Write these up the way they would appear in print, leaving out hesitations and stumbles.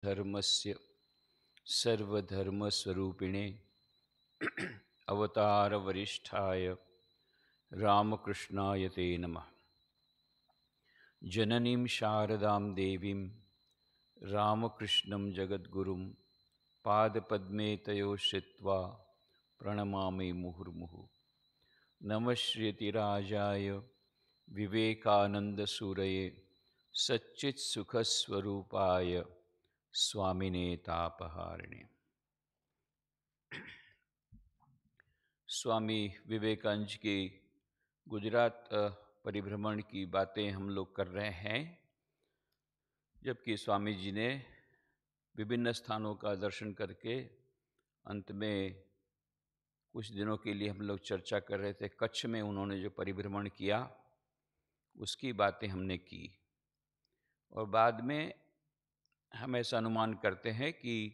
धर्मस्य सर्वधर्मस्वरूपिणे अवतारवरिष्ठाय रामकृष्णाय ते नमः। जननीं शारदां देवीं रामकृष्णं जगद्गुरुं पादपद्मे तयो श्रित्वा प्रणमामि मुहुर्मुहुः। नमः श्रीयतिराजाय विवेकानन्दसूरये सच्चित्सुखस्वरूपाय स्वामिने तापहारिणे। स्वामी विवेकानंद जी की गुजरात परिभ्रमण की बातें हम लोग कर रहे हैं, जबकि स्वामी जी ने विभिन्न स्थानों का दर्शन करके अंत में कुछ दिनों के लिए हम लोग चर्चा कर रहे थे। कच्छ में उन्होंने जो परिभ्रमण किया उसकी बातें हमने की, और बाद में हम ऐसा अनुमान करते हैं कि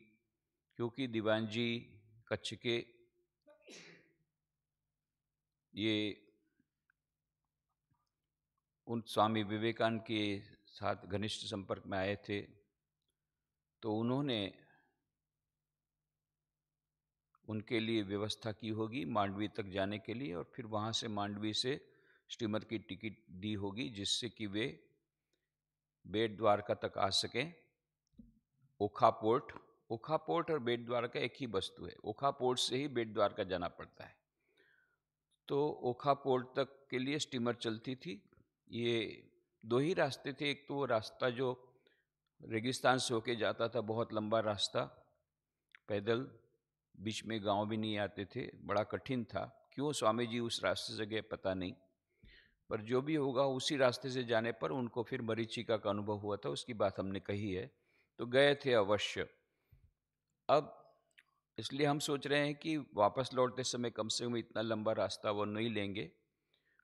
क्योंकि दीवान जी कच्छ के ये उन स्वामी विवेकानंद के साथ घनिष्ठ संपर्क में आए थे, तो उन्होंने उनके लिए व्यवस्था की होगी मांडवी तक जाने के लिए, और फिर वहाँ से मांडवी से स्टीमर की टिकट दी होगी जिससे कि वे बेट द्वारका तक आ सकें। ओखा पोर्ट और बेट द्वारका एक ही वस्तु है। ओखा पोर्ट से ही बेट द्वारका जाना पड़ता है। तो ओखा पोर्ट तक के लिए स्टीमर चलती थी। ये दो ही रास्ते थे। एक तो वो रास्ता जो रेगिस्तान से होके जाता था, बहुत लंबा रास्ता, पैदल, बीच में गांव भी नहीं आते थे, बड़ा कठिन था। क्यों स्वामी जी उस रास्ते से गए पता नहीं, पर जो भी होगा उसी रास्ते से जाने पर उनको फिर मरीचिका का अनुभव हुआ था, उसकी बात हमने कही है। तो गए थे अवश्य। अब इसलिए हम सोच रहे हैं कि वापस लौटते समय कम से कम इतना लंबा रास्ता वो नहीं लेंगे,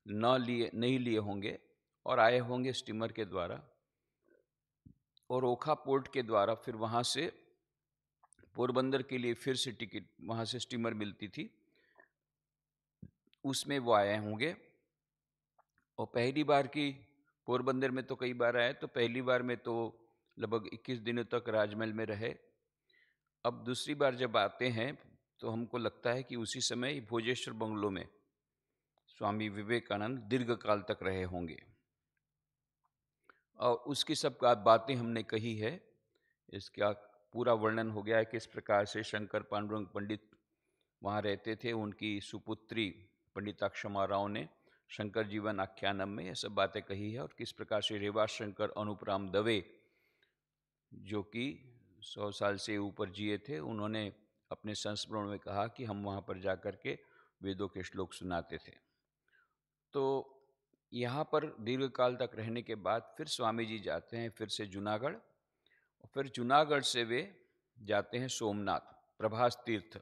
नहीं लिए होंगे, और आए होंगे स्टीमर के द्वारा, और ओखा पोर्ट के द्वारा फिर वहाँ से पोरबंदर के लिए फिर से टिकट, वहाँ से स्टीमर मिलती थी, उसमें वो आए होंगे। और पहली बार की पोरबंदर में तो कई बार आए, तो पहली बार में तो लगभग 21 दिनों तक राजमहल में रहे। अब दूसरी बार जब आते हैं तो हमको लगता है कि उसी समय भोजेश्वर बंगलो में स्वामी विवेकानंद दीर्घ काल तक रहे होंगे, और उसकी सब बातें हमने कही है। इसका पूरा वर्णन हो गया है, किस प्रकार से शंकर पांडुरंग पंडित वहाँ रहते थे। उनकी सुपुत्री पंडिताक्षमा राव ने शंकर जीवन आख्यानम में ये सब बातें कही है, और किस प्रकार से रेवा शंकर अनुपराम दवे, जो कि 100 साल से ऊपर जिए थे, उन्होंने अपने संस्मरण में कहा कि हम वहाँ पर जा कर के वेदों के श्लोक सुनाते थे। तो यहाँ पर दीर्घ काल तक रहने के बाद फिर स्वामी जी जाते हैं फिर से जूनागढ़, और फिर जूनागढ़ से वे जाते हैं सोमनाथ, प्रभास तीर्थ।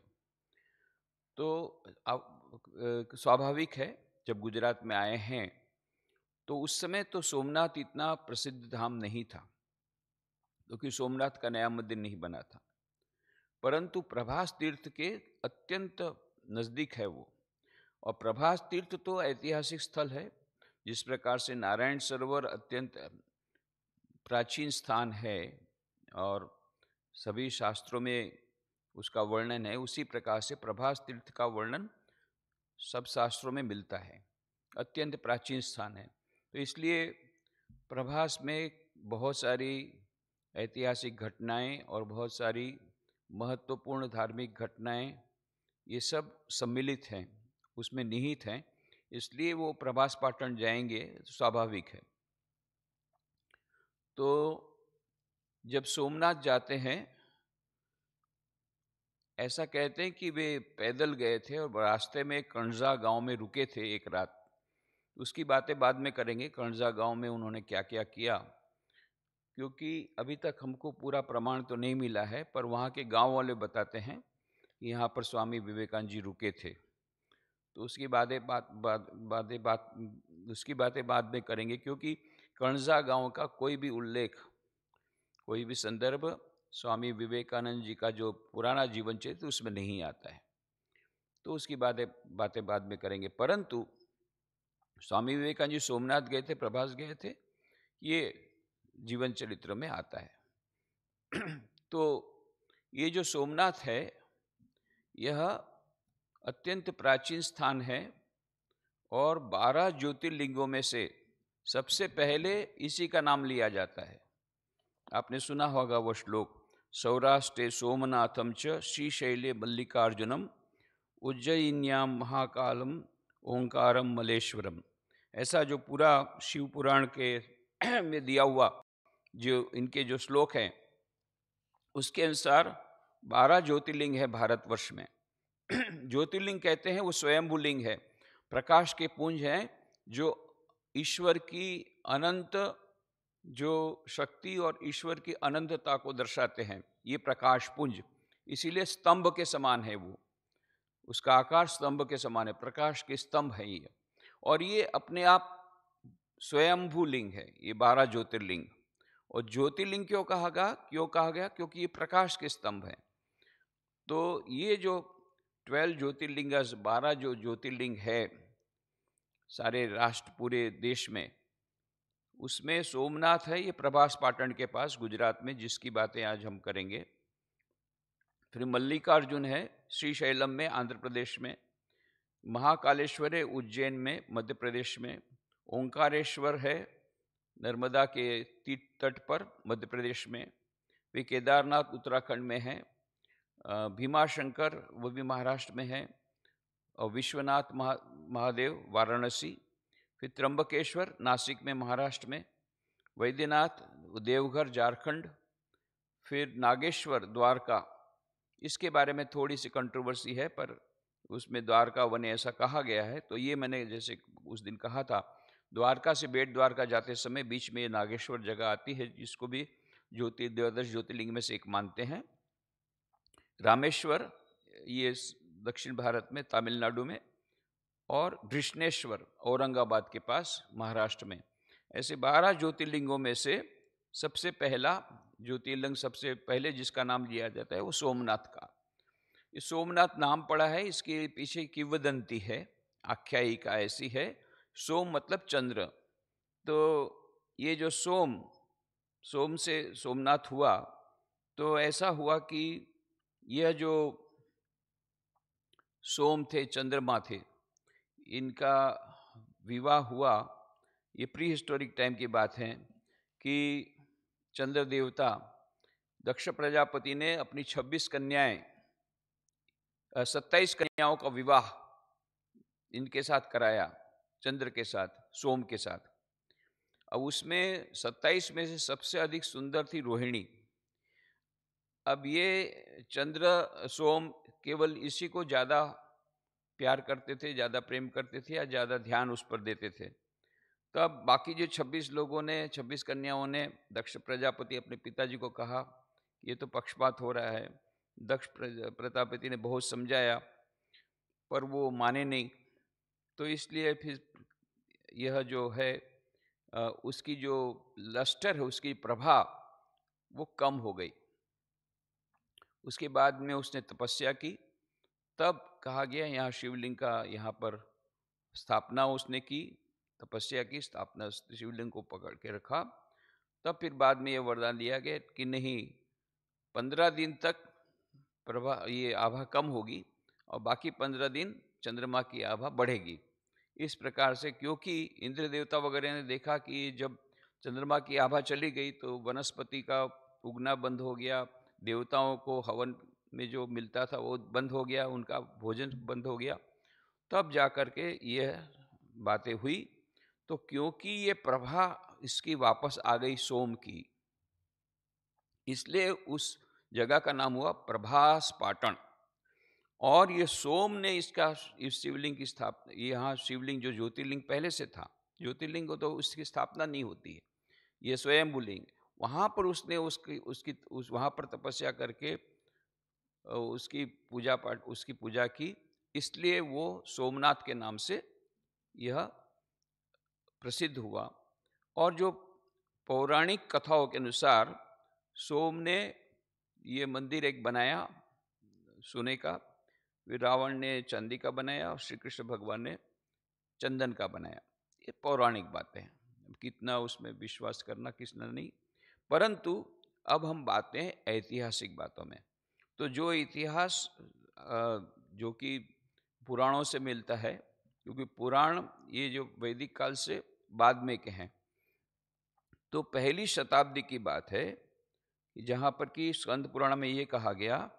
तो स्वाभाविक है, जब गुजरात में आए हैं तो उस समय तो सोमनाथ इतना प्रसिद्ध धाम नहीं था, क्योंकि सोमनाथ का नया मंदिर नहीं बना था, परंतु प्रभास तीर्थ के अत्यंत नज़दीक है वो। और प्रभास तीर्थ तो ऐतिहासिक स्थल है, जिस प्रकार से नारायण सरोवर अत्यंत प्राचीन स्थान है और सभी शास्त्रों में उसका वर्णन है, उसी प्रकार से प्रभास तीर्थ का वर्णन सब शास्त्रों में मिलता है। अत्यंत प्राचीन स्थान है, तो इसलिए प्रभास में बहुत सारी ऐतिहासिक घटनाएं और बहुत सारी महत्वपूर्ण धार्मिक घटनाएं, ये सब सम्मिलित हैं, उसमें निहित हैं। इसलिए वो प्रभास पाटन जाएंगे, स्वाभाविक है। तो जब सोमनाथ जाते हैं, ऐसा कहते हैं कि वे पैदल गए थे और रास्ते में कणजा गांव में रुके थे एक रात। उसकी बातें बाद में करेंगे, कणजा गांव में उन्होंने क्या क्या किया, क्योंकि अभी तक हमको पूरा प्रमाण तो नहीं मिला है, पर वहाँ के गांव वाले बताते हैं कि यहाँ पर स्वामी विवेकानंद जी रुके थे। तो उसकी बातें बाद में करेंगे, क्योंकि कणजा गांव का कोई भी उल्लेख, कोई भी संदर्भ स्वामी विवेकानंद जी का जो पुराना जीवन चरित्र उसमें नहीं आता है। तो उसकी बातें बाद में करेंगे। परंतु स्वामी विवेकानंद जी सोमनाथ गए थे, प्रभास गए थे, ये जीवन चरित्र में आता है। तो ये जो सोमनाथ है, यह अत्यंत प्राचीन स्थान है और 12 ज्योतिर्लिंगों में से सबसे पहले इसी का नाम लिया जाता है। आपने सुना होगा वो श्लोक, सौराष्ट्रे सोमनाथम च श्रीशैले मल्लिकार्जुनम उज्जयिन्याम महाकालम ओंकारम मलेश्वरम। ऐसा जो पूरा शिव पुराण के में दिया हुआ जो इनके जो श्लोक हैं, उसके अनुसार 12 ज्योतिर्लिंग है भारतवर्ष में। ज्योतिर्लिंग कहते हैं वो स्वयंभू लिंग है, प्रकाश के पुंज हैं जो ईश्वर की अनंत जो शक्ति और ईश्वर की अनंतता को दर्शाते हैं। ये प्रकाश पुंज इसीलिए स्तंभ के समान है, वो उसका आकार स्तंभ के समान है, प्रकाश के स्तंभ है ये। और ये अपने आप स्वयंभू लिंग है, ये 12 ज्योतिर्लिंग। और ज्योतिर्लिंग क्यों कहा गया? क्योंकि ये प्रकाश के स्तंभ है। तो ये जो 12 ज्योतिर्लिंग, 12 जो ज्योतिर्लिंग है सारे राष्ट्र पूरे देश में, उसमें सोमनाथ है, ये प्रभास पाटन के पास गुजरात में, जिसकी बातें आज हम करेंगे। फिर मल्लिकार्जुन है श्रीशैलम में आंध्र प्रदेश में, महाकालेश्वर है उज्जैन में मध्य प्रदेश में, ओंकारेश्वर है नर्मदा के तट पर मध्य प्रदेश में, वे केदारनाथ उत्तराखंड में है, भीमाशंकर वो भी महाराष्ट्र में है, और विश्वनाथ महादेव वाराणसी, फिर त्र्यंबकेश्वर नासिक में महाराष्ट्र में, वैद्यनाथ देवघर झारखंड, फिर नागेश्वर द्वारका। इसके बारे में थोड़ी सी कंट्रोवर्सी है, पर उसमें द्वारका वन ऐसा कहा गया है। तो ये मैंने जैसे उस दिन कहा था, द्वारका से बेट द्वारका जाते समय बीच में नागेश्वर जगह आती है, जिसको भी द्वादश ज्योतिर्लिंग में से एक मानते हैं। रामेश्वर ये दक्षिण भारत में तमिलनाडु में, और कृष्णेश्वर औरंगाबाद के पास महाराष्ट्र में। ऐसे 12 ज्योतिर्लिंगों में से सबसे पहला ज्योतिर्लिंग, सबसे पहले जिसका नाम लिया जाता है वो सोमनाथ का। ये सोमनाथ नाम पड़ा है, इसके पीछे किंवदंती है, आख्यायिका ऐसी है। सोम मतलब चंद्र, तो ये जो सोम से सोमनाथ हुआ, तो ऐसा हुआ कि यह जो सोम थे, चंद्रमा थे, इनका विवाह हुआ। ये प्री हिस्टोरिक टाइम की बात है कि चंद्र देवता दक्ष प्रजापति ने अपनी 26 कन्याएं 27 कन्याओं का विवाह इनके साथ कराया, चंद्र के साथ, सोम के साथ। अब उसमें 27 में से सबसे अधिक सुंदर थी रोहिणी। अब ये चंद्र सोम केवल इसी को ज़्यादा प्यार करते थे, ज़्यादा प्रेम करते थे, या ज़्यादा ध्यान उस पर देते थे। तब बाकी जो 26 लोगों ने, 26 कन्याओं ने दक्ष प्रजापति अपने पिताजी को कहा, ये तो पक्षपात हो रहा है। दक्ष प्रजापति ने बहुत समझाया, पर वो माने नहीं। तो इसलिए फिर यह जो है उसकी जो लस्टर है, उसकी प्रभा वो कम हो गई। उसके बाद में उसने तपस्या की, तब कहा गया यहाँ शिवलिंग का यहाँ पर स्थापना उसने की, तपस्या की, स्थापना, शिवलिंग को पकड़ के रखा। तब फिर बाद में ये वरदान दिया गया कि नहीं, 15 दिन तक प्रभा ये आभा कम होगी और बाकी 15 दिन चंद्रमा की आभा बढ़ेगी। इस प्रकार से, क्योंकि इंद्र देवता वगैरह ने देखा कि जब चंद्रमा की आभा चली गई तो वनस्पति का उगना बंद हो गया, देवताओं को हवन में जो मिलता था वो बंद हो गया, उनका भोजन बंद हो गया। तब जाकर के यह बातें हुई। तो क्योंकि ये प्रभा इसकी वापस आ गई सोम की, इसलिए उस जगह का नाम हुआ प्रभास पाटन। और ये सोम ने इसका, इस शिवलिंग की स्थापना, यहाँ शिवलिंग जो ज्योतिर्लिंग पहले से था, ज्योतिर्लिंग को तो उसकी स्थापना नहीं होती है, ये स्वयंभू लिंग, वहाँ पर उसने वहाँ पर तपस्या करके उसकी पूजा पाठ, उसकी पूजा की, इसलिए वो सोमनाथ के नाम से यह प्रसिद्ध हुआ। और जो पौराणिक कथाओं के अनुसार सोम ने ये मंदिर एक बनाया सोने का, फिर रावण ने चांदी का बनाया और श्री कृष्ण भगवान ने चंदन का बनाया। ये पौराणिक बातें हैं, कितना उसमें विश्वास करना कितना नहीं। परंतु अब हम बातें ऐतिहासिक बातों में। तो जो इतिहास जो कि पुराणों से मिलता है, क्योंकि पुराण ये जो वैदिक काल से बाद में के हैं, तो पहली शताब्दी की बात है जहाँ पर कि स्कंद पुराण में ये कहा गया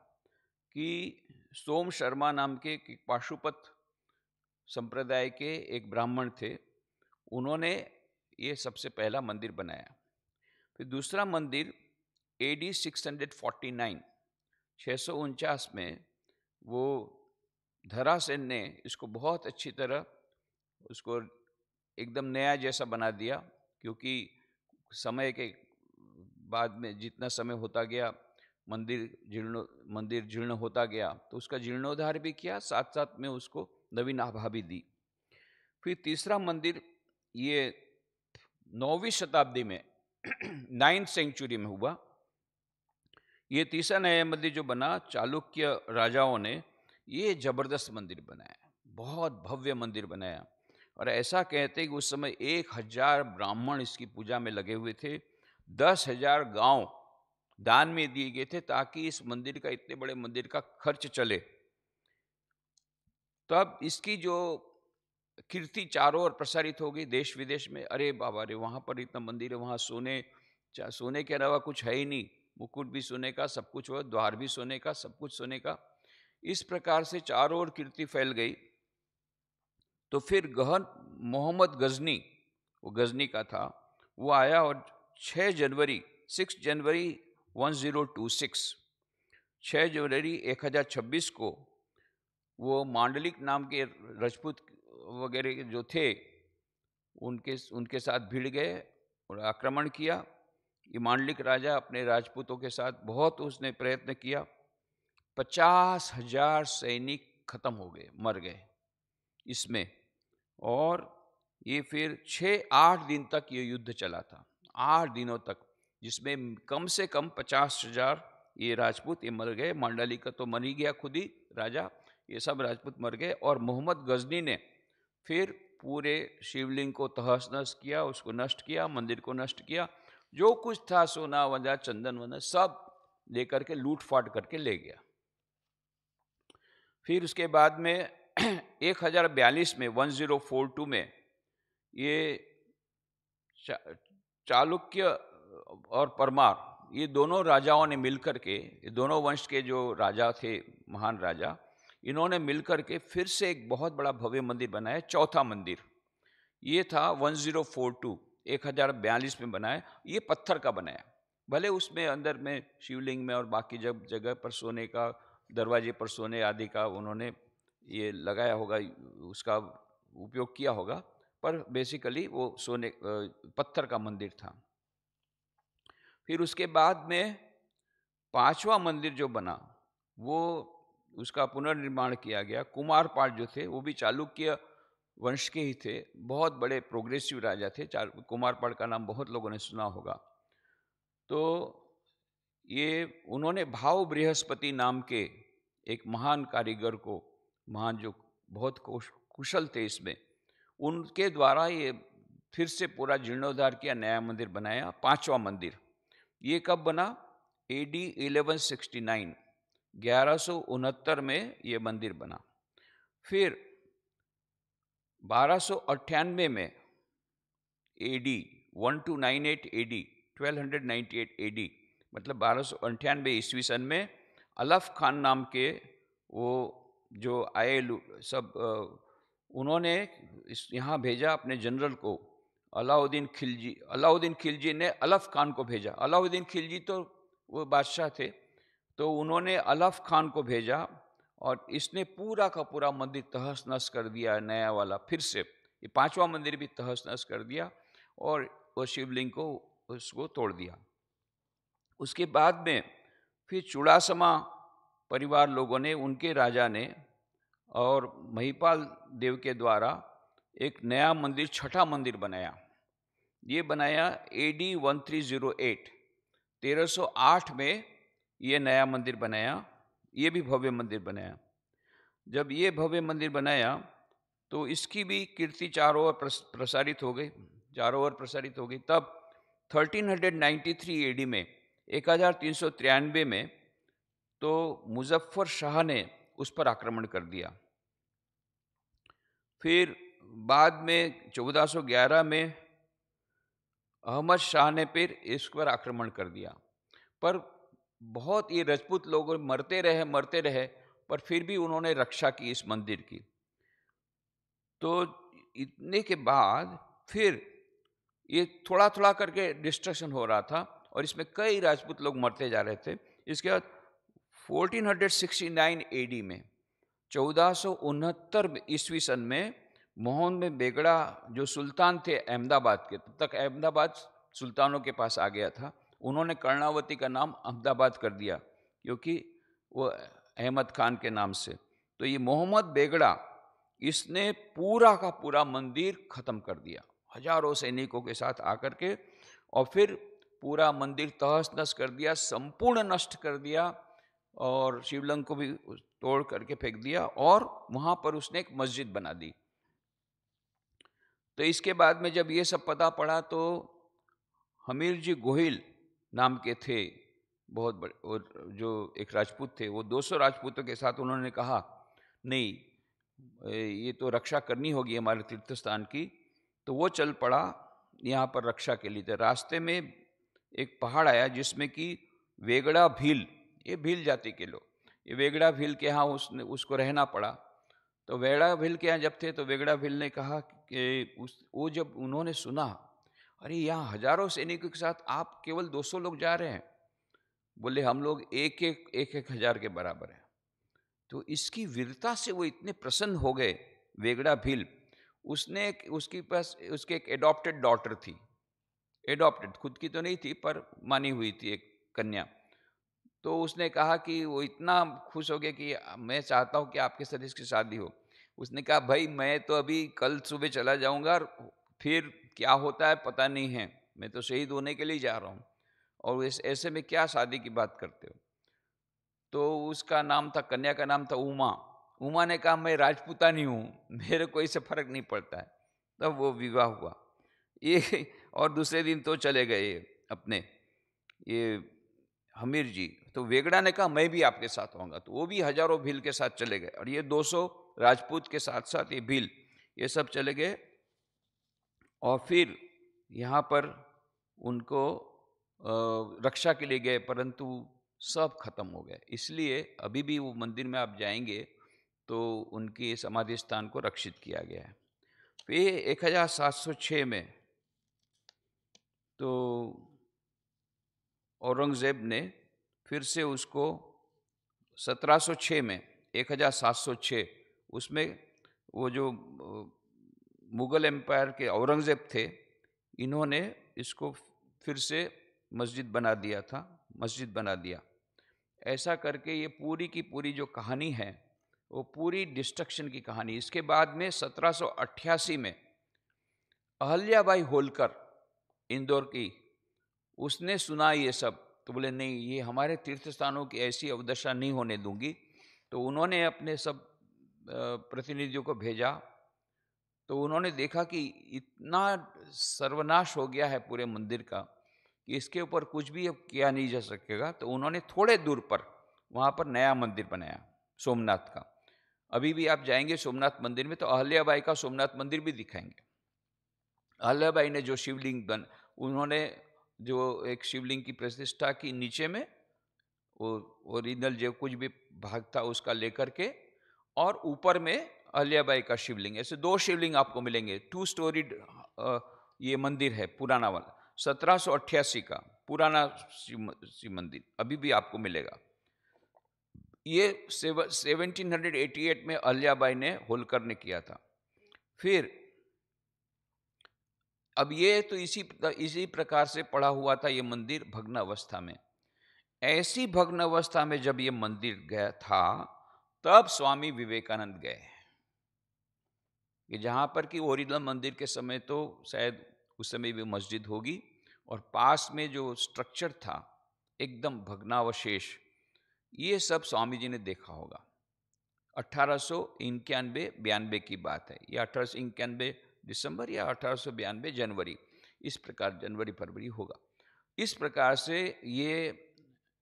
कि सोम शर्मा नाम के एक पाशुपत संप्रदाय के एक ब्राह्मण थे, उन्होंने ये सबसे पहला मंदिर बनाया। फिर दूसरा मंदिर AD 649 649 में वो धरासेन ने इसको बहुत अच्छी तरह उसको एकदम नया जैसा बना दिया, क्योंकि समय के बाद में जितना समय होता गया मंदिर जीर्ण होता गया, तो उसका जीर्णोद्धार भी किया, साथ साथ में उसको नवीन आभा भी दी। फिर तीसरा मंदिर ये 9वीं शताब्दी में 9th सेंचुरी में हुआ। ये तीसरा नया मंदिर जो बना चालुक्य राजाओं ने, ये जबरदस्त मंदिर बनाया, बहुत भव्य मंदिर बनाया। और ऐसा कहते हैं कि उस समय 1000 ब्राह्मण इसकी पूजा में लगे हुए थे, 10,000 गांव दान में दिए गए थे ताकि इस मंदिर का, इतने बड़े मंदिर का खर्च चले। तब इसकी जो कीर्ति चारों ओर प्रसारित हो गई देश विदेश में, अरे बाबा रे, वहां पर इतना मंदिर है, वहां सोने के अलावा कुछ है ही नहीं, मुकुट भी सोने का, सब कुछ हो, द्वार भी सोने का, सब कुछ सोने का। इस प्रकार से चारों ओर कीर्ति फैल गई। तो फिर गहन मोहम्मद गजनी, वो गजनी का था, वो आया और 6 जनवरी 1026 6 जनवरी 1026 को वो मांडलिक नाम के राजपूत वगैरह जो थे उनके साथ भिड़ गए और आक्रमण किया। ये मांडलिक राजा अपने राजपूतों के साथ बहुत उसने प्रयत्न किया, 50,000 सैनिक खत्म हो गए, मर गए इसमें। और ये फिर 6-8 दिन तक ये युद्ध चला था, 8 दिनों तक, जिसमें कम से कम 50,000 ये राजपूत ये मर गए। मांडलिक का तो मर ही गया खुद ही राजा, ये सब राजपूत मर गए। और मोहम्मद गजनी ने फिर पूरे शिवलिंग को तहस नहस किया, उसको नष्ट किया, मंदिर को नष्ट किया, जो कुछ था सोना वना चंदन वना सब लेकर के लूट फाट करके ले गया। फिर उसके बाद में 1042 में 1042 में ये चालुक्य और परमार, ये दोनों राजाओं ने मिलकर के, ये दोनों वंश के जो राजा थे, महान राजा, इन्होंने मिलकर के फिर से एक बहुत बड़ा भव्य मंदिर बनाया, चौथा मंदिर। ये था 1042 1042 में बनाया। ये पत्थर का बनाया, भले उसमें अंदर में शिवलिंग में और बाकी जब जगह पर सोने का, दरवाजे पर सोने आदि का उन्होंने ये लगाया होगा, उसका उपयोग किया होगा, पर बेसिकली वो सोने पत्थर का मंदिर था। फिर उसके बाद में 5वां मंदिर जो बना, वो उसका पुनर्निर्माण किया गया। कुमारपाल जो थे वो भी चालुक्य वंश के ही थे, बहुत बड़े प्रोग्रेसिव राजा थे। कुमारपाल का नाम बहुत लोगों ने सुना होगा। तो ये उन्होंने भाव बृहस्पति नाम के एक महान कारीगर को, महान जो बहुत कुशल थे इसमें, उनके द्वारा ये फिर से पूरा जीर्णोद्धार किया, नया मंदिर बनाया, 5वां मंदिर। ये कब बना? AD 1169 1169 में ये मंदिर बना। फिर 1298 में AD 1298 AD 1298 AD मतलब 1298 ईस्वी सन में अलफ खान नाम के वो जो आए सब, उन्होंने यहाँ भेजा अपने जनरल को, अलाउद्दीन खिलजी ने अलफ खान को भेजा। अलाउद्दीन खिलजी तो वो बादशाह थे, तो उन्होंने अलफ खान को भेजा और इसने पूरा का पूरा मंदिर तहस नहस कर दिया, नया वाला फिर से ये 5वां मंदिर भी तहस नहस कर दिया और वो शिवलिंग को उसको तोड़ दिया। उसके बाद में फिर चुड़ासमा परिवार लोगों ने, उनके राजा ने और महिपाल देव के द्वारा एक नया मंदिर, छठा मंदिर बनाया। ये बनाया AD 1308 1308 में ये नया मंदिर बनाया। ये भी भव्य मंदिर बनाया। जब ये भव्य मंदिर बनाया तो इसकी भी कीर्ति चारों ओर प्रसारित हो गई, चारों ओर प्रसारित हो गई। तब 1393 AD में 1393 में तो मुजफ्फर शाह ने उस पर आक्रमण कर दिया। फिर बाद में 1411 में अहमद शाह ने फिर इस पर आक्रमण कर दिया। पर बहुत ये राजपूत लोग मरते रहे, पर फिर भी उन्होंने रक्षा की इस मंदिर की। तो इतने के बाद फिर ये थोड़ा थोड़ा करके डिस्ट्रक्शन हो रहा था और इसमें कई राजपूत लोग मरते जा रहे थे। इसके बाद 1469 एडी में 1469 ईस्वी सन में मोहम्मद बेगड़ा जो सुल्तान थे अहमदाबाद के, तब तक अहमदाबाद सुल्तानों के पास आ गया था, उन्होंने कर्णावती का नाम अहमदाबाद कर दिया क्योंकि वो अहमद खान के नाम से। तो ये मोहम्मद बेगड़ा इसने पूरा का पूरा मंदिर खत्म कर दिया हजारों सैनिकों के साथ आकर के, और फिर पूरा मंदिर तहस नहस कर दिया, संपूर्ण नष्ट कर दिया और शिवलिंग को भी तोड़ करके फेंक दिया और वहां पर उसने एक मस्जिद बना दी। तो इसके बाद में जब ये सब पता पड़ा तो हमीर जी गोहिल नाम के थे बहुत बड़े, और जो एक राजपूत थे, वो 200 राजपूतों के साथ उन्होंने कहा नहीं ये तो रक्षा करनी होगी हमारे तीर्थ स्थान की। तो वो चल पड़ा यहाँ पर रक्षा के लिए। तो रास्ते में एक पहाड़ आया जिसमें कि वेगड़ा भील, ये भील जाति के लोग, ये वेगड़ा भील के यहाँ उसको रहना पड़ा। तो वेगड़ा भील के यहाँ जब थे तो वेगड़ा भील ने कहा कि वो जब उन्होंने सुना अरे यहाँ हजारों सैनिकों के साथ आप केवल 200 लोग जा रहे हैं, बोले हम लोग एक हजार के बराबर हैं। तो इसकी वीरता से वो इतने प्रसन्न हो गए वेगड़ा भील। उसने उसके पास उसके एक एडॉप्टेड डॉटर थी, एडॉप्टेड, खुद की तो नहीं थी पर मानी हुई थी एक कन्या। तो उसने कहा कि वो इतना खुश हो गया कि मैं चाहता हूँ कि आपके साथ इसकी शादी हो। उसने कहा भाई मैं तो अभी कल सुबह चला जाऊंगा और फिर क्या होता है पता नहीं है, मैं तो शहीद होने के लिए जा रहा हूँ और ऐसे में क्या शादी की बात करते हो। तो उसका नाम था, कन्या का नाम था उमा। उमा ने कहा मैं राजपूतानी हूँ, मेरे को इससे फर्क नहीं पड़ता है। तब वो विवाह हुआ ये। और दूसरे दिन तो चले गए अपने ये हमीर जी। तो वेगड़ा ने कहा मैं भी आपके साथ आऊंगा, तो वो भी हजारों भील के साथ चले गए और ये 200 राजपूत के साथ साथ ये भील, ये सब चले गए। और फिर यहाँ पर उनको रक्षा के लिए गए, परंतु सब खत्म हो गए। इसलिए अभी भी वो मंदिर में आप जाएंगे तो उनके समाधि स्थान को रक्षित किया गया है। फिर 1706 में तो औरंगजेब ने फिर से उसको 1706 में 1706 उसमें वो जो मुगल एम्पायर के औरंगजेब थे, इन्होंने इसको फिर से मस्जिद बना दिया। ऐसा करके ये पूरी की पूरी जो कहानी है वो पूरी डिस्ट्रक्शन की कहानी। इसके बाद में 1788 में अहल्याबाई होलकर इंदौर की, उसने सुना ये सब तो बोले नहीं ये हमारे तीर्थ स्थानों की ऐसी अवदशा नहीं होने दूंगी। तो उन्होंने अपने सब प्रतिनिधियों को भेजा। तो उन्होंने देखा कि इतना सर्वनाश हो गया है पूरे मंदिर का कि इसके ऊपर कुछ भी अब किया नहीं जा सकेगा। तो उन्होंने थोड़े दूर पर वहाँ पर नया मंदिर बनाया सोमनाथ का। अभी भी आप जाएंगे सोमनाथ मंदिर में तो अहल्याबाई का सोमनाथ मंदिर भी दिखाएंगे। अहल्याबाई ने जो शिवलिंग उन्होंने जो एक शिवलिंग की प्रतिष्ठा की, नीचे में वो ओरिजिनल जो कुछ भी भाग था उसका लेकर के, और ऊपर में अहल्याबाई का शिवलिंग। ऐसे 2 शिवलिंग आपको मिलेंगे। 2 स्टोरीड ये मंदिर है पुराना वाला, 1788 का पुराना शिव मंदिर अभी भी आपको मिलेगा। ये 1788 में अहल्याबाई ने होलकर ने किया था। फिर अब ये तो इसी प्रकार से पड़ा हुआ था ये मंदिर भग्नावस्था में। ऐसी भग्नावस्था में जब ये मंदिर गया था तब स्वामी विवेकानंद गए कि जहाँ पर कि ओरिजिनल मंदिर के समय तो शायद उस समय भी मस्जिद होगी, और पास में जो स्ट्रक्चर था एकदम भग्नावशेष, ये सब स्वामी जी ने देखा होगा। 1891-92 की बात है, या 1891 दिसंबर या 1892 जनवरी, इस प्रकार जनवरी फरवरी होगा। इस प्रकार से ये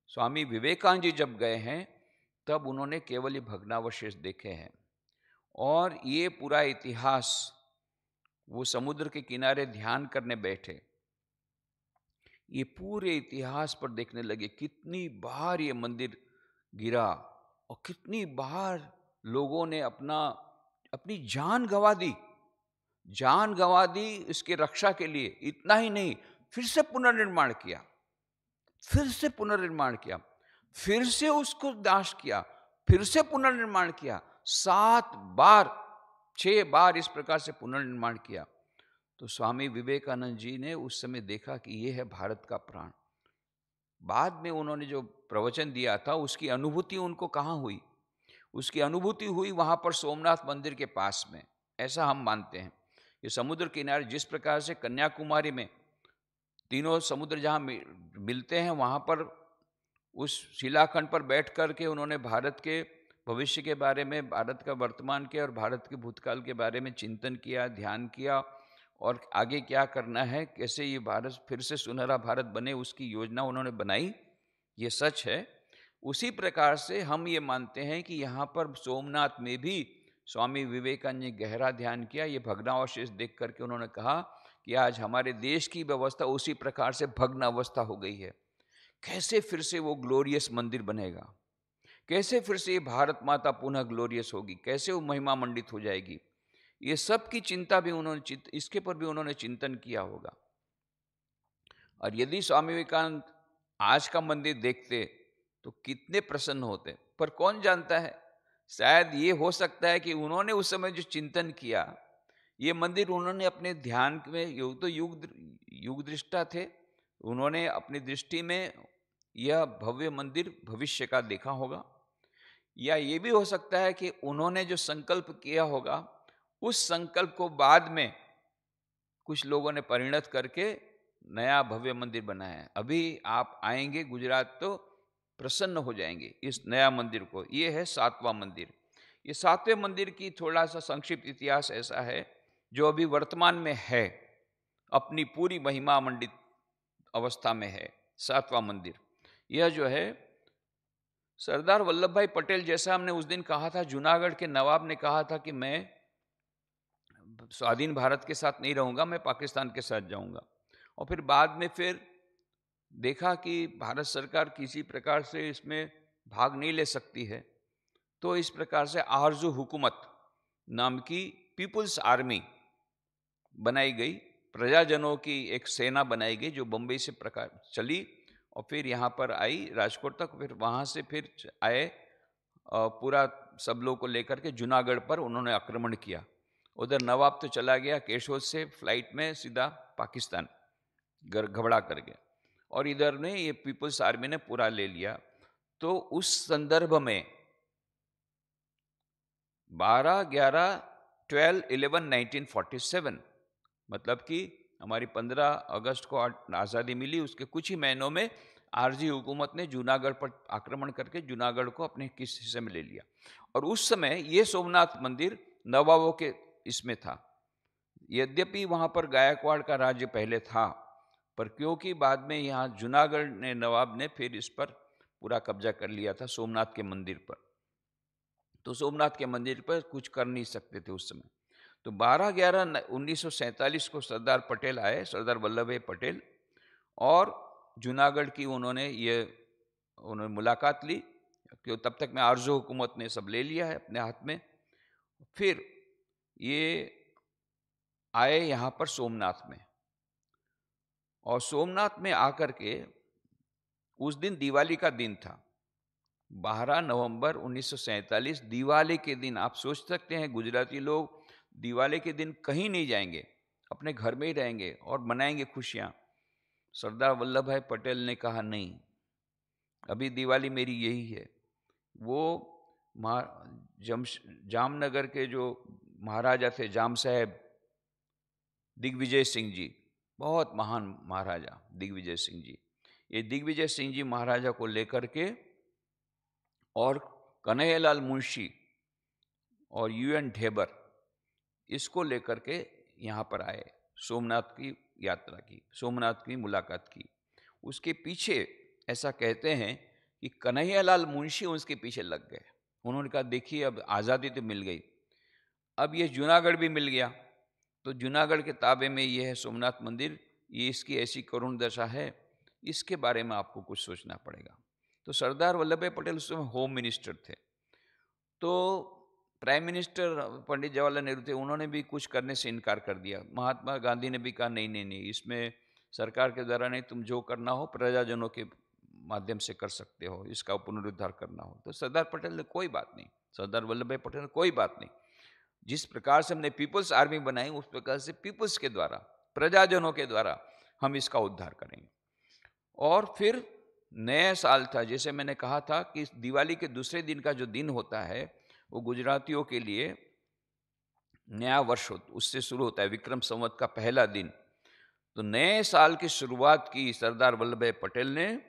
स्वामी विवेकानंद जी जब गए हैं तब उन्होंने केवल ये भग्नावशेष देखे हैं, और ये पूरा इतिहास वो समुद्र के किनारे ध्यान करने बैठे, ये पूरे इतिहास पर देखने लगे कितनी बार ये मंदिर गिरा और कितनी बार लोगों ने अपनी जान गंवा दी, जान गंवा दी इसके रक्षा के लिए। इतना ही नहीं, फिर से पुनर्निर्माण किया, फिर से पुनर्निर्माण किया, फिर से उसको नाश किया, फिर से पुनर्निर्माण किया। 7 बार 6 बार इस प्रकार से पुनर्निर्माण किया। तो स्वामी विवेकानंद जी ने उस समय देखा कि ये है भारत का प्राण। बाद में उन्होंने जो प्रवचन दिया था उसकी अनुभूति उनको कहाँ हुई? उसकी अनुभूति हुई वहाँ पर सोमनाथ मंदिर के पास में, ऐसा हम मानते हैं। ये समुद्र किनारे जिस प्रकार से कन्याकुमारी में तीनों समुद्र जहाँ मिलते हैं, वहाँ पर उस शिलाखंड पर बैठ कर के उन्होंने भारत के भविष्य के बारे में, भारत का वर्तमान के और भारत के भूतकाल के बारे में चिंतन किया, ध्यान किया, और आगे क्या करना है, कैसे ये भारत फिर से सुनहरा भारत बने, उसकी योजना उन्होंने बनाई। ये सच है। उसी प्रकार से हम ये मानते हैं कि यहाँ पर सोमनाथ में भी स्वामी विवेकानंद ने गहरा ध्यान किया। ये भग्नावशेष देख करके उन्होंने कहा कि आज हमारे देश की व्यवस्था उसी प्रकार से भग्न अवस्था हो गई है, कैसे फिर से वो ग्लोरियस मंदिर बनेगा, कैसे फिर से ये भारत माता पुनः ग्लोरियस होगी, कैसे वो महिमा मंडित हो जाएगी। ये सब की चिंता भी उन्होंने इसके पर भी उन्होंने चिंतन किया होगा। और यदि स्वामी विवेकानंद आज का मंदिर देखते तो कितने प्रसन्न होते। पर कौन जानता है, शायद ये हो सकता है कि उन्होंने उस समय जो चिंतन किया, ये मंदिर उन्होंने अपने ध्यान में, युग दृष्टा थे, उन्होंने अपनी दृष्टि में यह भव्य मंदिर भविष्य का देखा होगा। या ये भी हो सकता है कि उन्होंने जो संकल्प किया होगा, उस संकल्प को बाद में कुछ लोगों ने परिणत करके नया भव्य मंदिर बनाया है। अभी आप आएंगे गुजरात तो प्रसन्न हो जाएंगे इस नया मंदिर को। ये है 7वां मंदिर। ये 7वें मंदिर की थोड़ा सा संक्षिप्त इतिहास ऐसा है, जो अभी वर्तमान में है, अपनी पूरी महिमा मंडित अवस्था में है 7वां मंदिर। यह जो है सरदार वल्लभ भाई पटेल, जैसा हमने उस दिन कहा था, जूनागढ़ के नवाब ने कहा था कि मैं स्वाधीन भारत के साथ नहीं रहूंगा, मैं पाकिस्तान के साथ जाऊंगा। और फिर बाद में फिर देखा कि भारत सरकार किसी प्रकार से इसमें भाग नहीं ले सकती है, तो इस प्रकार से आरजू हुकूमत नाम की पीपुल्स आर्मी बनाई गई, प्रजाजनों की एक सेना बनाई गई, जो बम्बई से प्रकार चली और फिर यहाँ पर आई राजकोट तक। फिर वहाँ से फिर आए, पूरा सब लोग को लेकर के जूनागढ़ पर उन्होंने आक्रमण किया। उधर नवाब तो चला गया केशोद से फ्लाइट में सीधा पाकिस्तान घबरा कर गया, और इधर ने ये पीपुल्स आर्मी ने पूरा ले लिया। तो उस संदर्भ में 12/11/12/11/1947, मतलब कि हमारी 15 अगस्त को आज़ादी मिली, उसके कुछ ही महीनों में आरजी हुकूमत ने जूनागढ़ पर आक्रमण करके जूनागढ़ को अपने किस हिस्से में ले लिया। और उस समय ये सोमनाथ मंदिर नवाबों के इसमें था। यद्यपि वहाँ पर गायकवाड़ का राज्य पहले था, पर क्योंकि बाद में यहाँ जूनागढ़ ने नवाब ने फिर इस पर पूरा कब्जा कर लिया था सोमनाथ के मंदिर पर, तो सोमनाथ के मंदिर पर कुछ कर नहीं सकते थे उस समय। तो 12/11/1947 को सरदार पटेल आए, सरदार वल्लभ भाई पटेल, और जूनागढ़ की उन्होंने मुलाकात ली, क्यों तब तक में आरजू हुकूमत ने सब ले लिया है अपने हाथ में। फिर ये आए यहाँ पर सोमनाथ में, और सोमनाथ में आकर के उस दिन दिवाली का दिन था, 12 नवंबर 1947, दिवाली के दिन। आप सोच सकते हैं गुजराती लोग दिवाली के दिन कहीं नहीं जाएंगे, अपने घर में ही रहेंगे और मनाएंगे खुशियाँ। सरदार वल्लभ भाई पटेल ने कहा नहीं, अभी दिवाली मेरी यही है। वो जामनगर के जो महाराजा थे, जाम साहेब दिग्विजय सिंह जी, बहुत महान महाराजा दिग्विजय सिंह जी, ये दिग्विजय सिंह जी महाराजा को लेकर के और कन्हैयालाल मुंशी और UN ढेबर, इसको लेकर के यहाँ पर आए, सोमनाथ की यात्रा की, सोमनाथ की मुलाकात की। उसके पीछे ऐसा कहते हैं कि कन्हैयालाल मुंशी उसके पीछे लग गए। उन्होंने कहा देखिए अब आज़ादी तो मिल गई, अब ये जूनागढ़ भी मिल गया, तो जूनागढ़ के ताबे में ये है सोमनाथ मंदिर, ये इसकी ऐसी करुण दशा है, इसके बारे में आपको कुछ सोचना पड़ेगा। तो सरदार वल्लभ भाई पटेल उस समय होम मिनिस्टर थे, तो प्राइम मिनिस्टर पंडित जवाहरलाल नेहरू थे, उन्होंने भी कुछ करने से इनकार कर दिया। महात्मा गांधी ने भी कहा नहीं नहीं नहीं, इसमें सरकार के द्वारा नहीं, तुम जो करना हो प्रजाजनों के माध्यम से कर सकते हो, इसका पुनरुद्धार करना हो। तो सरदार पटेल ने कोई बात नहीं, सरदार वल्लभ भाई पटेल ने कोई बात नहीं, जिस प्रकार से हमने पीपल्स आर्मी बनाई उस प्रकार से पीपल्स के द्वारा, प्रजाजनों के द्वारा हम इसका उद्धार करेंगे। और फिर नया साल था, जैसे मैंने कहा था कि दिवाली के दूसरे दिन का जो दिन होता है वो गुजरातियों के लिए नया वर्ष उससे शुरू होता है, विक्रम संवत का पहला दिन। तो नए साल की शुरुआत की सरदार वल्लभ भाई पटेल ने।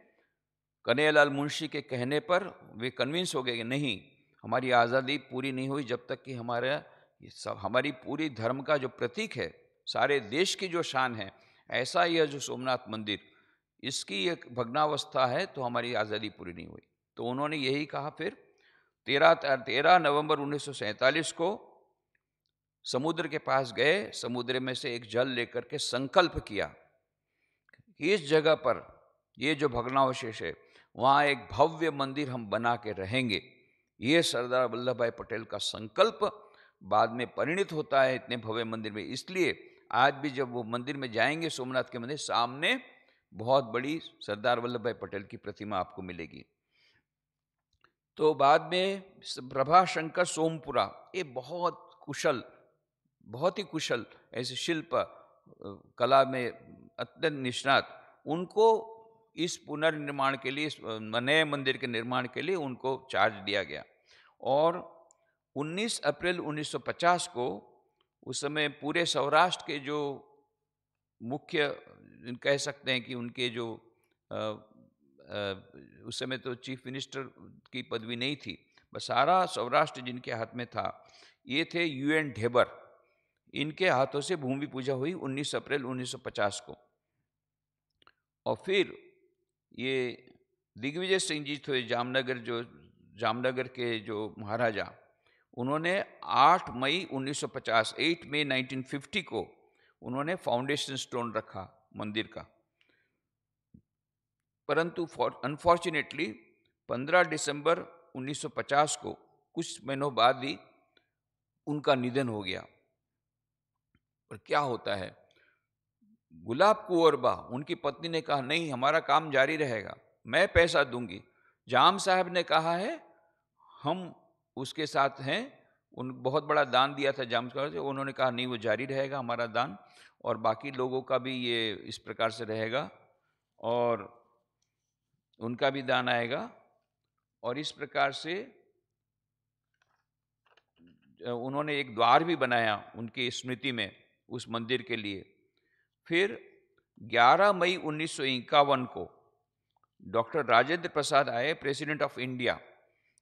कन्हैयालाल मुंशी के कहने पर वे कन्विंस हो गए कि नहीं, हमारी आज़ादी पूरी नहीं हुई जब तक कि हमारी पूरी धर्म का जो प्रतीक है, सारे देश की जो शान है, ऐसा यह जो सोमनाथ मंदिर, इसकी एक भग्नावस्था है, तो हमारी आज़ादी पूरी नहीं हुई। तो उन्होंने यही कहा। फिर 13 नवंबर 1947 को समुद्र के पास गए, समुद्र में से एक जल लेकर के संकल्प किया कि इस जगह पर ये जो भग्नावशेष है वहाँ एक भव्य मंदिर हम बना के रहेंगे। ये सरदार वल्लभ भाई पटेल का संकल्प बाद में परिणित होता है इतने भव्य मंदिर में। इसलिए आज भी जब वो मंदिर में जाएंगे, सोमनाथ के मंदिर, सामने बहुत बड़ी सरदार वल्लभ भाई पटेल की प्रतिमा आपको मिलेगी। तो बाद में प्रभाशंकर सोमपुरा, ये बहुत ही कुशल ऐसे शिल्प कला में अत्यंत निष्णात, उनको इस पुनर्निर्माण के लिए, नए मंदिर के निर्माण के लिए उनको चार्ज दिया गया। और 19 अप्रैल 1950 को, उस समय पूरे सौराष्ट्र के जो मुख्य कह सकते हैं कि उनके जो उस समय तो चीफ मिनिस्टर की पदवी नहीं थी, बस सारा सौराष्ट्र जिनके हाथ में था, ये थे UN ढेबर। इनके हाथों से भूमि पूजा हुई 19 अप्रैल 1950 को। और फिर ये दिग्विजय सिंह जी थे जामनगर के जो महाराजा, उन्होंने 8 मई 1950 को उन्होंने फाउंडेशन स्टोन रखा मंदिर का। परंतु अनफॉर्चुनेटली 15 दिसंबर 1950 को, कुछ महीनों बाद ही उनका निधन हो गया। और क्या होता है, गुलाब कुंवरबा, उनकी पत्नी ने कहा नहीं, हमारा काम जारी रहेगा, मैं पैसा दूंगी। जाम साहब ने कहा है हम उसके साथ हैं, उन बहुत बड़ा दान दिया था जाम साहब, उन्होंने कहा नहीं, वो जारी रहेगा हमारा दान, और बाकी लोगों का भी ये इस प्रकार से रहेगा और उनका भी दान आएगा। और इस प्रकार से उन्होंने एक द्वार भी बनाया उनकी स्मृति में उस मंदिर के लिए। फिर 11 मई 1951 को डॉक्टर राजेंद्र प्रसाद आए, प्रेसिडेंट ऑफ इंडिया।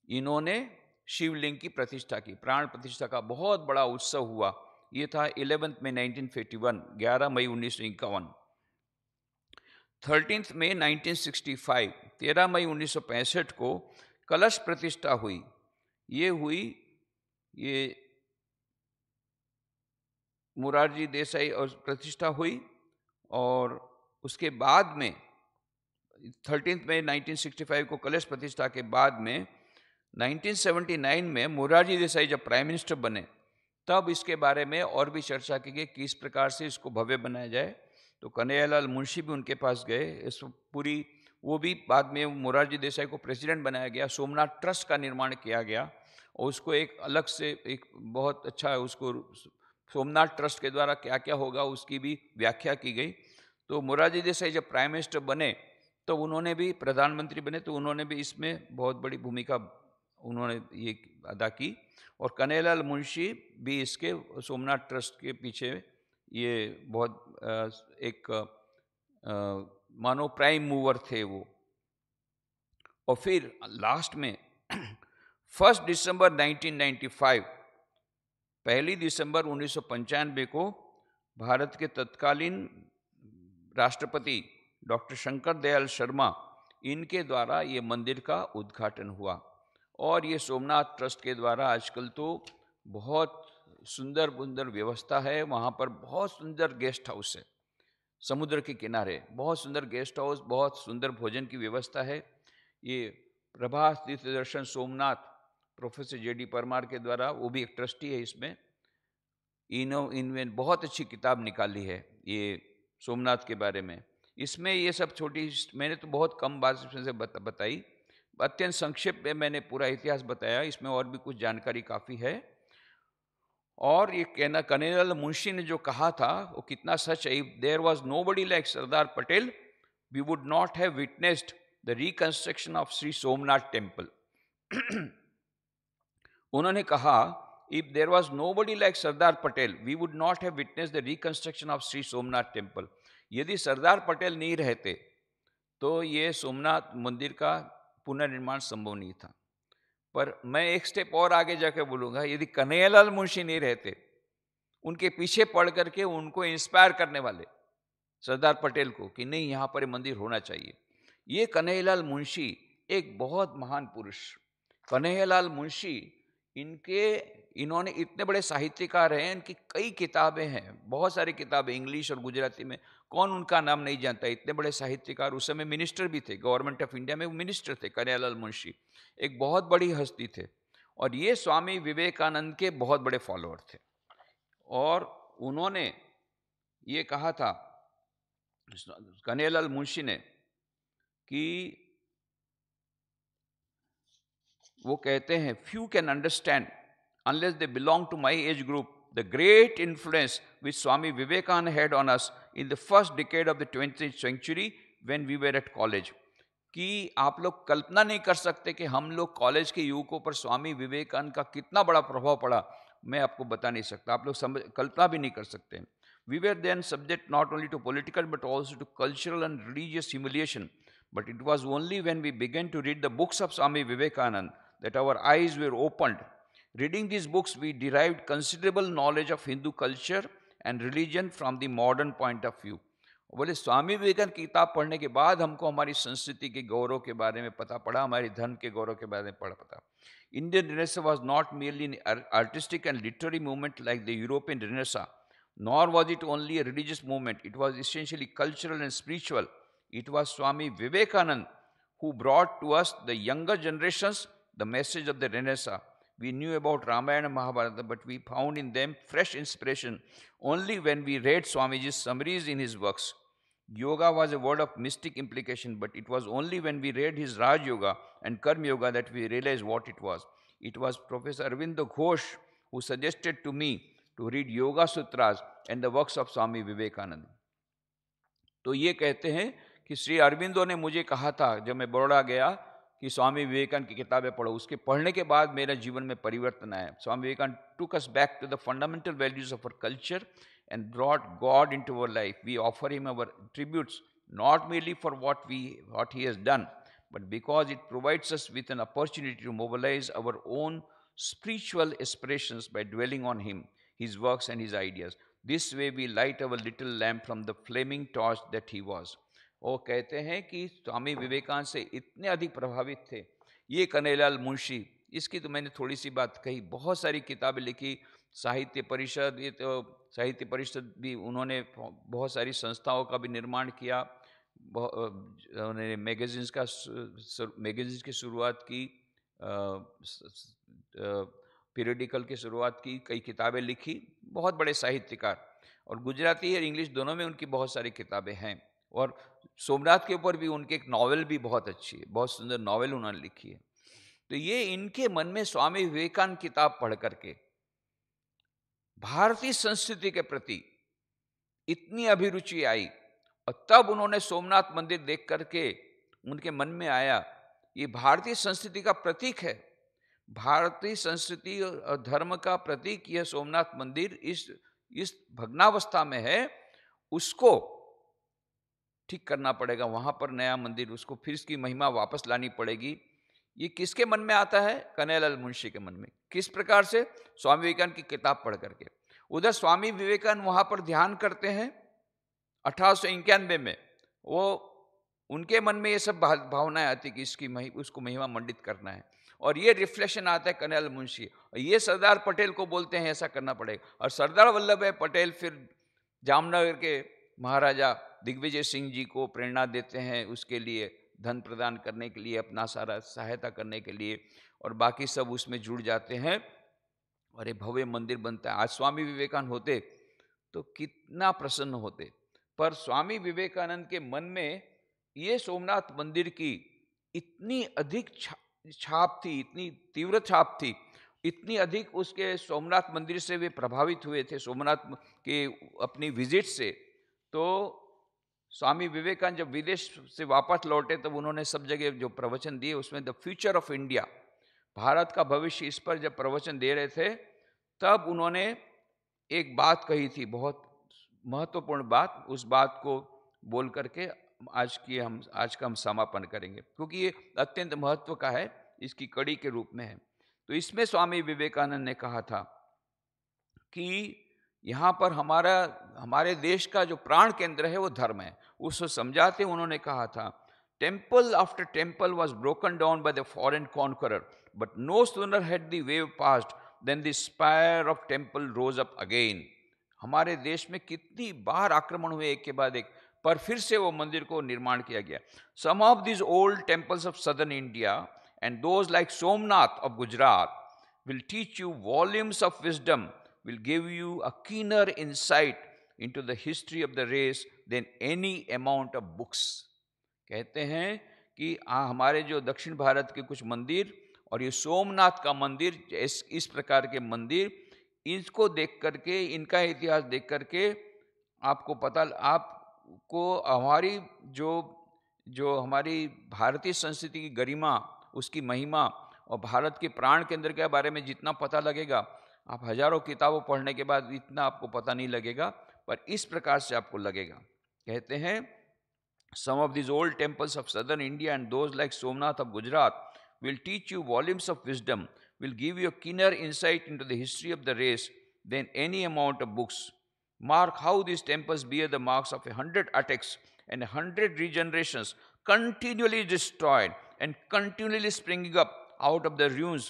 इन्होंने शिवलिंग की प्रतिष्ठा की, प्राण प्रतिष्ठा का बहुत बड़ा उत्सव हुआ। ये था 11 मई 1951, 11 मई 1951। 13 मई 1965, 13 मई 1965 को कलश प्रतिष्ठा हुई। ये मोरारजी देसाई और प्रतिष्ठा हुई। और उसके बाद में 13 मई 1965 को कलश प्रतिष्ठा के बाद में 1979 में मोरारजी देसाई जब प्राइम मिनिस्टर बने, तब इसके बारे में और भी चर्चा की गई किस प्रकार से इसको भव्य बनाया जाए। तो कन्हैयालाल मुंशी भी उनके पास गए, इस पूरी, वो भी बाद में मोरारजी देसाई को प्रेसिडेंट बनाया गया, सोमनाथ ट्रस्ट का निर्माण किया गया और उसको एक अलग से एक बहुत अच्छा उसको सोमनाथ ट्रस्ट के द्वारा क्या क्या होगा उसकी भी व्याख्या की गई। तो मोरारजी देसाई जब प्राइम मिनिस्टर बने तो उन्होंने भी, प्रधानमंत्री बने तो उन्होंने भी इसमें बहुत बड़ी भूमिका उन्होंने ये अदा की। और कन्हैयालाल मुंशी भी इसके सोमनाथ ट्रस्ट के पीछे ये बहुत एक मानो प्राइम मूवर थे वो। और फिर लास्ट में 1 दिसंबर 1995, 1 दिसंबर 1995 को भारत के तत्कालीन राष्ट्रपति डॉक्टर शंकर दयाल शर्मा, इनके द्वारा ये मंदिर का उद्घाटन हुआ। और ये सोमनाथ ट्रस्ट के द्वारा आजकल तो बहुत सुंदर सुंदर व्यवस्था है। वहाँ पर बहुत सुंदर गेस्ट हाउस है, समुद्र के किनारे बहुत सुंदर गेस्ट हाउस, बहुत सुंदर भोजन की व्यवस्था है। ये प्रभास तीर्थ दर्शन सोमनाथ प्रोफेसर जेडी परमार के द्वारा, वो भी एक ट्रस्टी है इसमें, इनने बहुत अच्छी किताब निकाली है ये सोमनाथ के बारे में। इसमें ये सब छोटी, मैंने तो बहुत कम बात इसमें से बताई, अत्यंत संक्षेप में मैंने पूरा इतिहास बताया। इसमें और भी कुछ जानकारी काफ़ी है। और ये कहना कन्हैयालाल मुंशी ने जो कहा था वो कितना सच है। If there was nobody like Sardar Patel, we would not have witnessed the reconstruction of Shri Somnath temple. उन्होंने कहा, if there was nobody like Sardar Patel, we would not have witnessed the reconstruction of Shri Somnath temple. यदि सरदार पटेल नहीं रहते तो ये सोमनाथ मंदिर का पुनर्निर्माण संभव नहीं था। पर मैं एक स्टेप और आगे जाकर बोलूंगा, यदि कन्हैयालाल मुंशी नहीं रहते, उनके पीछे पड़ करके उनको इंस्पायर करने वाले सरदार पटेल को कि नहीं यहाँ पर मंदिर होना चाहिए, ये कन्हैयालाल मुंशी एक बहुत महान पुरुष। कन्हैयालाल मुंशी, इन्होंने इतने बड़े साहित्यकार हैं, इनकी कई किताबें हैं, बहुत सारी किताबें इंग्लिश और गुजराती में, कौन उनका नाम नहीं जानता। इतने बड़े साहित्यकार, उस समय मिनिस्टर भी थे, गवर्नमेंट ऑफ इंडिया में वो मिनिस्टर थे कन्हैयालाल मुंशी, एक बहुत बड़ी हस्ती थे। और ये स्वामी विवेकानंद के बहुत बड़े फॉलोअर थे। और उन्होंने ये कहा था कन्हैयालाल मुंशी ने कि वो कहते हैं, few can understand unless they belong to my age group the great influence which Swami Vivekananda had on us in the first decade of the 20th century when we were at college. कि आप लोग कल्पना नहीं कर सकते कि हम लोग कॉलेज के युवकों पर स्वामी विवेकानंद का कितना बड़ा प्रभाव पड़ा, मैं आपको बता नहीं सकता, आप लोग कल्पना भी नहीं कर सकते। We were then subject not only to political but also to cultural and religious humiliation, but it was only when we began to read the books of Swami Vivekananda that our eyes were opened. Reading these books, we derived considerable knowledge of Hindu culture and religion from the modern point of view. बोले स्वामी विवेकानंद की किताब पढ़ने के बाद हमको हमारी संस्कृति के गौरव के बारे में पता पड़ा, हमारी धर्म के गौरव के बारे में पता। Indian Renaissance was not merely an artistic and literary movement like the European Renaissance, nor was it only a religious movement. It was essentially cultural and spiritual. It was Swami Vivekananda who brought to us, the younger generations, the message of the Renaissance. We knew about Ramayana and Mahabharata, but we found in them fresh inspiration only when we read Swamiji's summaries in his works. Yoga was a word of mystic implication, but it was only when we read his Raj Yoga and Karma Yoga that we realized what it was. It was Professor Arvindo Ghosh who suggested to me to read Yoga Sutras and the works of Swami Vivekananda. तो ये कहते हैं कि श्री अरविंदो ने मुझे कहा था जब मैं बड़ौदा गया कि स्वामी विवेकानंद की किताबें पढ़ो। उसके पढ़ने के बाद मेरे जीवन में परिवर्तन आया। Swami Vivekananda took us back to the fundamental values of our culture and brought God into our life. We offer him our tributes not merely for what he has done, but because it provides us with an opportunity to mobilize our own spiritual aspirations by dwelling on him, his works and his ideas. This way we light our little lamp from the flaming torch that he was. वो कहते हैं कि स्वामी विवेकानंद से इतने अधिक प्रभावित थे ये कन्हैयालाल मुंशी। इसकी तो मैंने थोड़ी सी बात कही, बहुत सारी किताबें लिखी, साहित्य परिषद, ये तो साहित्य परिषद भी, उन्होंने बहुत सारी संस्थाओं का भी निर्माण किया, उन्होंने मैगजीन्स की शुरुआत की, पीरियडिकल की शुरुआत की, कई किताबें लिखी, बहुत बड़े साहित्यकार, और गुजराती और इंग्लिश दोनों में उनकी बहुत सारी किताबें हैं। और सोमनाथ के ऊपर भी उनके एक नॉवेल भी बहुत अच्छी है, बहुत सुंदर नॉवेल उन्होंने लिखी है। तो ये इनके मन में स्वामी विवेकानंद किताब पढ़ करके भारतीय संस्कृति के प्रति इतनी अभिरुचि आई, और तब उन्होंने सोमनाथ मंदिर देख करके उनके मन में आया ये भारतीय संस्कृति का प्रतीक है, भारतीय संस्कृति और धर्म का प्रतीक यह सोमनाथ मंदिर इस भग्नावस्था में है, उसको ठीक करना पड़ेगा, वहां पर नया मंदिर, उसको फिर इसकी महिमा वापस लानी पड़ेगी। ये किसके मन में आता है? कन्हैयालाल मुंशी के मन में। किस प्रकार से? स्वामी विवेकानंद की किताब पढ़ करके। उधर स्वामी विवेकानंद वहां पर ध्यान करते हैं 1891 में, वो उनके मन में ये सब भावनाएं आती कि उसको महिमा मंडित करना है, और ये रिफ्लेक्शन आता है कन्हैयालाल मुंशी, और ये सरदार पटेल को बोलते हैं ऐसा करना पड़ेगा। और सरदार वल्लभ भाई पटेल फिर जामनगर के महाराजा दिग्विजय सिंह जी को प्रेरणा देते हैं उसके लिए, धन प्रदान करने के लिए, अपना सारा सहायता करने के लिए, और बाकी सब उसमें जुड़ जाते हैं और ये भव्य मंदिर बनता है। आज स्वामी विवेकानंद होते तो कितना प्रसन्न होते, पर स्वामी विवेकानंद के मन में ये सोमनाथ मंदिर की इतनी अधिक छाप थी, इतनी तीव्र छाप थी, इतनी अधिक उसके सोमनाथ मंदिर से वे प्रभावित हुए थे, सोमनाथ के अपनी विजिट से। तो स्वामी विवेकानंद जब विदेश से वापस लौटे तब उन्होंने सब जगह जो प्रवचन दिए उसमें the future of India, Bharat का भविष्य, इस पर जब प्रवचन दे रहे थे तब उन्होंने एक बात कही थी, बहुत महत्वपूर्ण बात। उस बात को बोल करके आज का हम समापन करेंगे, क्योंकि ये अत्यंत महत्व का है, इसकी कड़ी के रूप में है। तो इसमें स्वामी विवेकानंद ने कहा था कि यहाँ पर हमारे देश का जो प्राण केंद्र है वो धर्म है। उसको समझाते उन्होंने कहा था, temple after temple was broken down by the foreign conqueror, but no sooner had the wave passed than the spire of temple rose up again. हमारे देश में कितनी बार आक्रमण हुए एक के बाद एक, पर फिर से वो मंदिर को निर्माण किया गया। Some of this old temples of southern India and those like Somnath of Gujarat will teach you volumes of wisdom, will give you a keener insight into the history of the race than any amount of books. कहते हैं कि हमारे जो दक्षिण भारत के कुछ मंदिर और ये सोमनाथ का मंदिर, इस प्रकार के मंदिर, इसको देख करके, इनका इतिहास देख करके आपको हमारी जो हमारी भारतीय संस्कृति की गरिमा, उसकी महिमा और भारत के प्राण केंद्र के बारे में जितना पता लगेगा, आप हजारों किताबों पढ़ने के बाद इतना आपको पता नहीं लगेगा, पर इस प्रकार से आपको लगेगा। कहते हैं, some of this old temples of southern India and those like Somnath of Gujarat will teach you volumes of wisdom, will give you a keener insight into the history of the race than any amount of books. Mark how these temples bear the marks of 100 attacks and 100 regenerations, continually destroyed and continually springing up out of the ruins,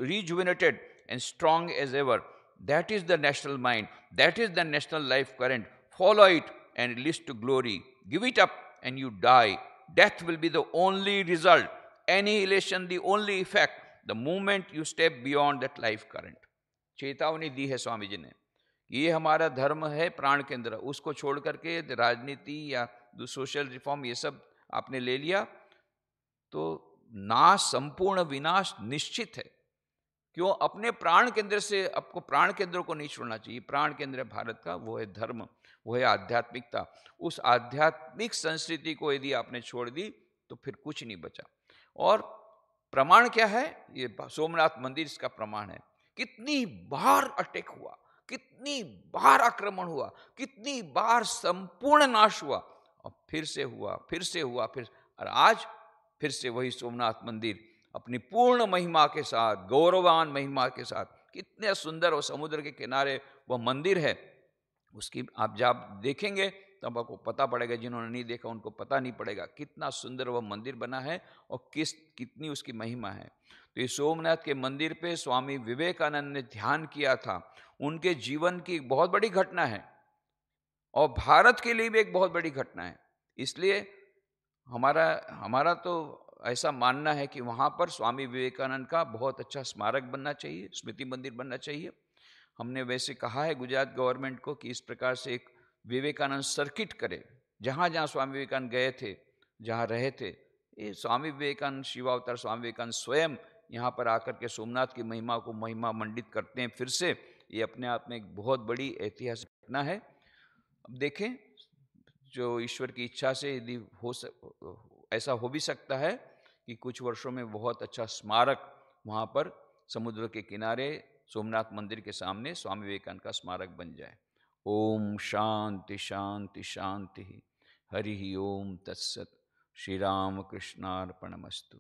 rejuvenated and strong as ever. That is the national mind. That is the national life current. Follow it and list to glory. Give it up and you die. Death will be the only result. Annihilation the only effect. The moment you step beyond that life current. चेतावनी दी है स्वामी जी ने, ये हमारा धर्म है प्राण केंद्र, उसको छोड़ करके राजनीति या सोशल रिफॉर्म ये सब आपने ले लिया तो नाश, संपूर्ण विनाश निश्चित है। क्यों? अपने प्राण केंद्र से, आपको प्राण केंद्र को नहीं छोड़ना चाहिए। प्राण केंद्र भारत का वो है धर्म, वो है आध्यात्मिकता। उस आध्यात्मिक संस्कृति को यदि आपने छोड़ दी तो फिर कुछ नहीं बचा। और प्रमाण क्या है? ये सोमनाथ मंदिर इसका प्रमाण है। कितनी बार अटैक हुआ, कितनी बार आक्रमण हुआ, कितनी बार संपूर्ण नाश हुआ, और फिर से हुआ, फिर से हुआ, और आज फिर से वही सोमनाथ मंदिर अपनी पूर्ण महिमा के साथ, गौरवान महिमा के साथ, कितने सुंदर और समुद्र के किनारे वह मंदिर है, उसकी आप जब देखेंगे तब आपको पता पड़ेगा, जिन्होंने नहीं देखा उनको पता नहीं पड़ेगा कितना सुंदर वह मंदिर बना है और कितनी उसकी महिमा है। तो ये सोमनाथ के मंदिर पे स्वामी विवेकानंद ने ध्यान किया था, उनके जीवन की एक बहुत बड़ी घटना है और भारत के लिए भी एक बहुत बड़ी घटना है। इसलिए हमारा तो ऐसा मानना है कि वहाँ पर स्वामी विवेकानंद का बहुत अच्छा स्मारक बनना चाहिए, स्मृति मंदिर बनना चाहिए। हमने वैसे कहा है गुजरात गवर्नमेंट को कि इस प्रकार से एक विवेकानंद सर्किट करे, जहाँ जहाँ स्वामी विवेकानंद गए थे, जहाँ रहे थे, ये स्वामी विवेकानंद, शिवावतार स्वामी विवेकानंद स्वयं यहाँ पर आकर के सोमनाथ की महिमा को महिमा मंडित करते हैं फिर से। ये अपने आप में एक बहुत बड़ी ऐतिहासिक घटना है। अब देखें, जो ईश्वर की इच्छा से यदि ऐसा हो भी सकता है कि कुछ वर्षों में बहुत अच्छा स्मारक वहाँ पर समुद्र के किनारे सोमनाथ मंदिर के सामने स्वामी विवेकानंद का स्मारक बन जाए। ओम शांति शांति शांति। हरि ओम तत्सत। श्री राम कृष्णार्पणमस्तु।